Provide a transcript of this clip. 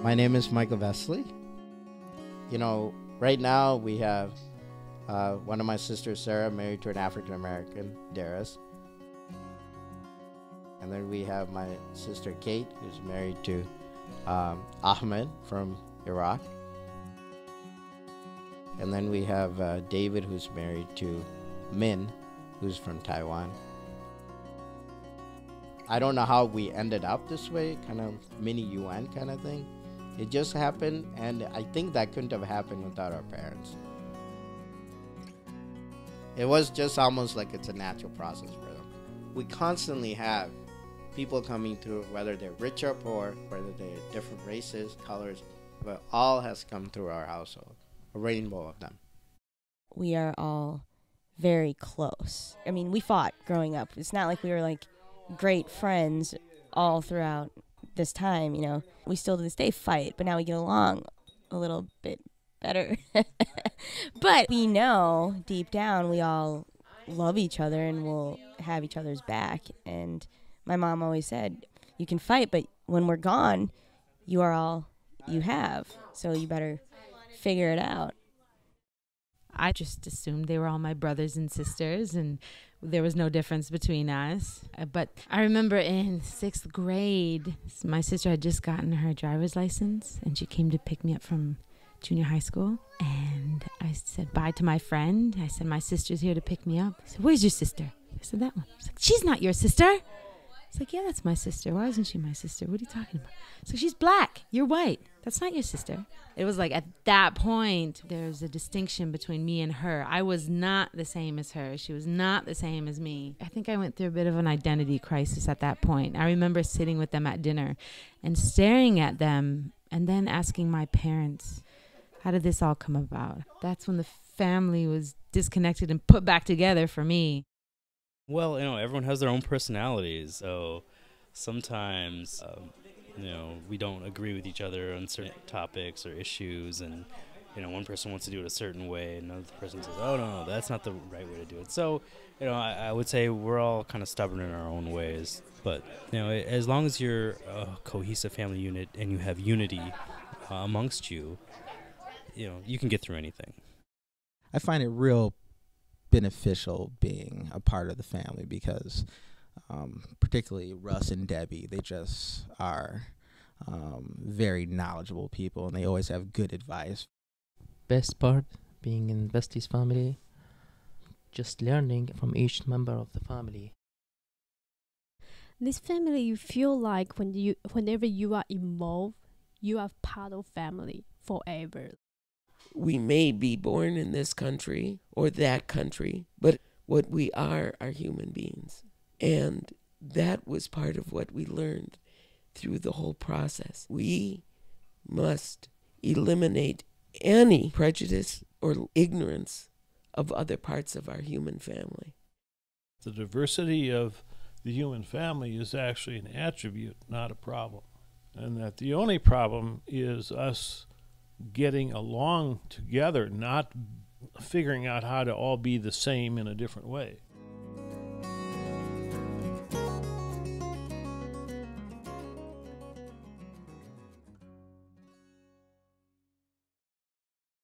My name is Michael Vesley. You know, right now we have one of my sisters, Sarah, married to an African-American, Darius. And then we have my sister, Kate, who's married to Ahmed from Iraq. And then we have David, who's married to Min, who's from Taiwan. I don't know how we ended up this way, kind of mini UN kind of thing. It just happened, and I think that couldn't have happened without our parents. It was just almost like it's a natural process for them. We constantly have people coming through, whether they're rich or poor, whether they're different races, colors, but all has come through our household, a rainbow of them. We are all very close. I mean, we fought growing up. It's not like we were like great friends all throughout this time, you know. We still to this day fight, but now we get along a little bit better. But we know deep down we all love each other and will have each other's back. And my mom always said, you can fight, but when we're gone, you are all you have. So you better figure it out. I just assumed they were all my brothers and sisters, and there was no difference between us. But I remember in 6th grade, my sister had just gotten her driver's license, and she came to pick me up from junior high school. And I said bye to my friend. I said, my sister's here to pick me up. I said, where's your sister? I said, that one. She's like, she's not your sister. It's like, yeah, that's my sister. Why isn't she my sister? What are you talking about? So she's black. You're white. That's not your sister. It was like at that point, there's a distinction between me and her. I was not the same as her. She was not the same as me. I think I went through a bit of an identity crisis at that point. I remember sitting with them at dinner and staring at them and then asking my parents, how did this all come about? That's when the family was disconnected and put back together for me. Well, you know, everyone has their own personalities, so sometimes, you know, we don't agree with each other on certain topics or issues, and, you know, one person wants to do it a certain way, and another person says, oh, no, that's not the right way to do it. So, you know, I would say we're all kind of stubborn in our own ways, but, you know, as long as you're a cohesive family unit and you have unity amongst you, you know, you can get through anything. I find it real beneficial being a part of the family because particularly Russ and Debbie, they just are very knowledgeable people, and they always have good advice. Best part being in Vesti's family, just learning from each member of the family. This family, you feel like whenever you are involved, you are part of family forever. We may be born in this country or that country, but what we are human beings. And that was part of what we learned through the whole process. We must eliminate any prejudice or ignorance of other parts of our human family. The diversity of the human family is actually an attribute, not a problem. And that the only problem is us getting along together, not figuring out how to all be the same in a different way.